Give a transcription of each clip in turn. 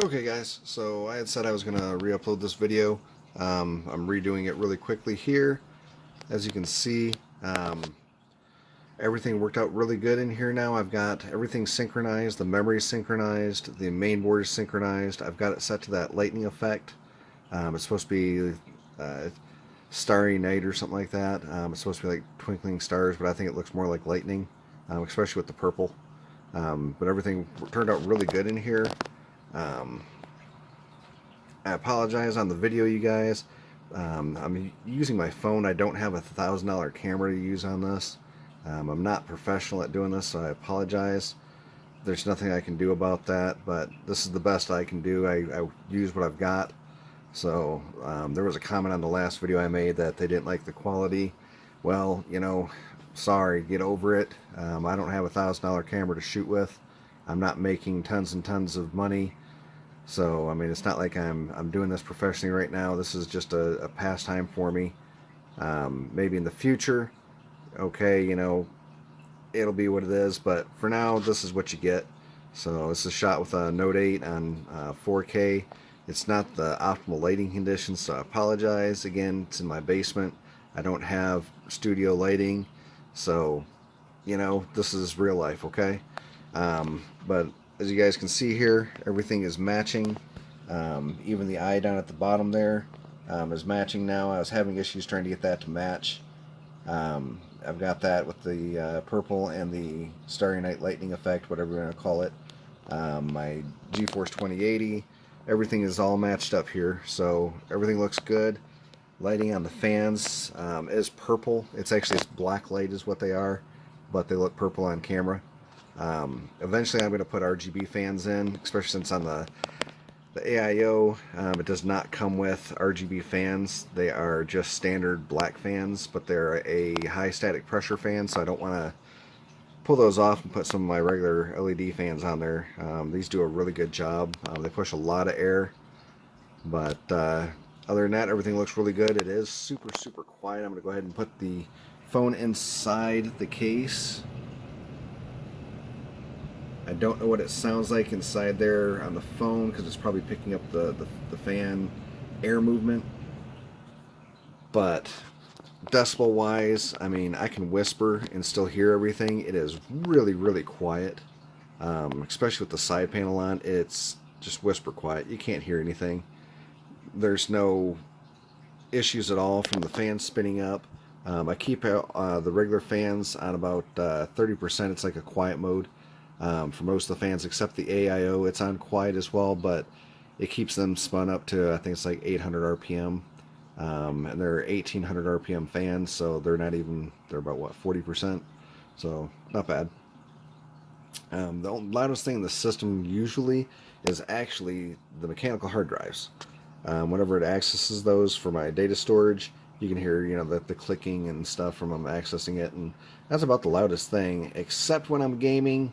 Okay guys, so I had said I was going to re-upload this video. I'm redoing it really quickly here. As you can see, everything worked out really good in here now. I've got everything synchronized, the memory synchronized, the main board is synchronized. I've got it set to that lightning effect. It's supposed to be Starry Night or something like that. It's supposed to be like twinkling stars, but I think it looks more like lightning, especially with the purple. But everything turned out really good in here. I apologize on the video, you guys. I'm using my phone. I don't have $1,000 camera to use on this. I'm not professional at doing this, so I apologize. There's nothing I can do about that, but this is the best I can do. I use what I've got. So there was a comment on the last video I made that they didn't like the quality. Well, you know, sorry, get over it. I don't have $1,000 camera to shoot with. I'm not making tons and tons of money. So, I mean, it's not like I'm doing this professionally right now. This is just a pastime for me. Maybe in the future, okay, you know, it'll be what it is. But for now, this is what you get. So this is shot with a Note 8 on 4K. It's not the optimal lighting conditions, so I apologize. Again, it's in my basement. I don't have studio lighting. So, you know, this is real life, okay? But as you guys can see here, everything is matching. Even the eye down at the bottom there is matching now. I was having issues trying to get that to match. I've got that with the purple and the Starry Night lightning effect, whatever you want to call it. My Geforce 2080, everything is all matched up here, so everything looks good. Lighting on the fans is purple. It's actually black light is what they are, but they look purple on camera. Eventually I'm going to put RGB fans in, especially since on the AIO it does not come with RGB fans. They are just standard black fans, but they're a high static pressure fan, so I don't want to pull those off and put some of my regular LED fans on there. These do a really good job. They push a lot of air, but other than that, everything looks really good. It is super, super quiet. I'm going to go ahead and put the phone inside the case. I don't know what it sounds like inside there on the phone because it's probably picking up the fan air movement. But decibel wise, I mean, I can whisper and still hear everything. It is really, really quiet. Especially with the side panel on, it's just whisper quiet. You can't hear anything. There's no issues at all from the fan spinning up. I keep the regular fans on about 30%. It's like a quiet mode. For most of the fans except the AIO, it's on quiet as well, but it keeps them spun up to, I think it's like 800 RPM, and they're 1800 RPM fans, so they're not even, they're about what, 40%, so not bad. The loudest thing in the system usually is actually the mechanical hard drives. Whenever it accesses those for my data storage, you can hear, you know, the clicking and stuff from them accessing it, and that's about the loudest thing, except when I'm gaming.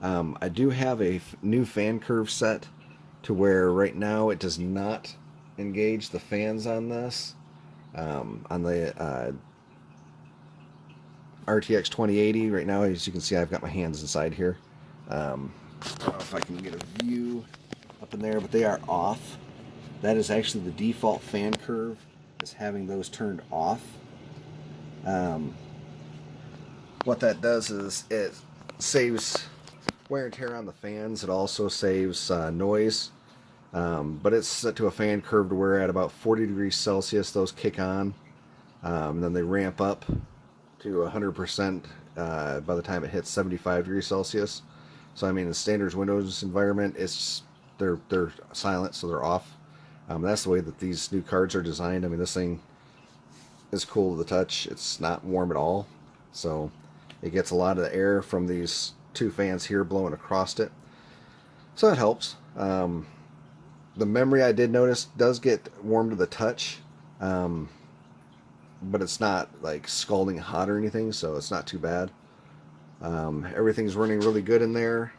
I do have a new fan curve set to where right now it does not engage the fans on this. On the RTX 2080 right now, as you can see, I've got my hands inside here. I don't know if I can get a view up in there, but they are off. That is actually the default fan curve, is having those turned off. What that does is it saves wear and tear on the fans. It also saves noise, but it's set to a fan curve to where at about 40 degrees Celsius those kick on, and then they ramp up to 100% by the time it hits 75 degrees Celsius. So I mean, the standard Windows environment, it's they're silent, so they're off. That's the way that these new cards are designed. I mean, this thing is cool to the touch. It's not warm at all, so it gets a lot of the air from these two fans here blowing across it, so that helps. The memory, I did notice, does get warm to the touch, but it's not like scalding hot or anything, so it's not too bad. Everything's running really good in there.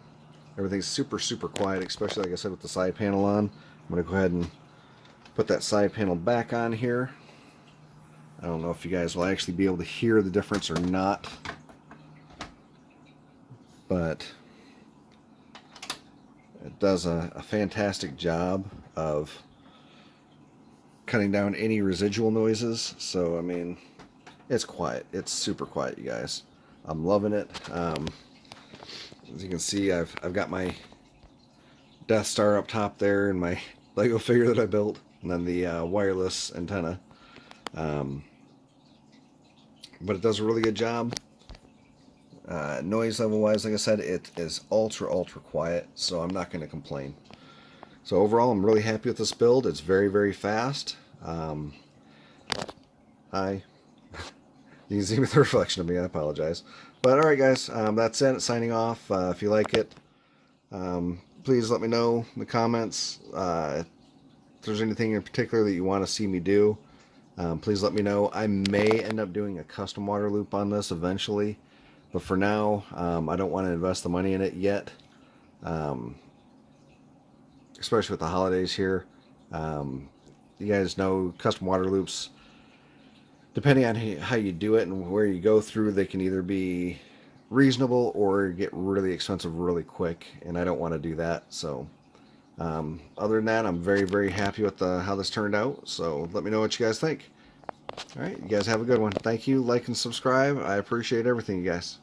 Everything's super, super quiet, especially like I said with the side panel on. I'm going to go ahead and put that side panel back on here. I don't know if you guys will actually be able to hear the difference or not, but does a fantastic job of cutting down any residual noises. So I mean, it's quiet. It's super quiet, you guys. I'm loving it. As you can see, I've got my Death Star up top there and my Lego figure that I built, and then the wireless antenna. But it does a really good job. Noise level wise, like I said, it is ultra quiet, so I'm not going to complain. So overall, I'm really happy with this build. It's very fast. Hi. You can see me the reflection of me. I apologize. But alright guys, that's it. Signing off. If you like it, please let me know in the comments if there's anything in particular that you want to see me do. Please let me know. I may end up doing a custom water loop on this eventually, but for now, I don't want to invest the money in it yet, especially with the holidays here. You guys know custom water loops, depending on how you do it and where you go through, they can either be reasonable or get really expensive really quick, and I don't want to do that. So other than that, I'm very happy with how this turned out. So let me know what you guys think. Alright, you guys have a good one. Thank you. Like and subscribe. I appreciate everything, you guys.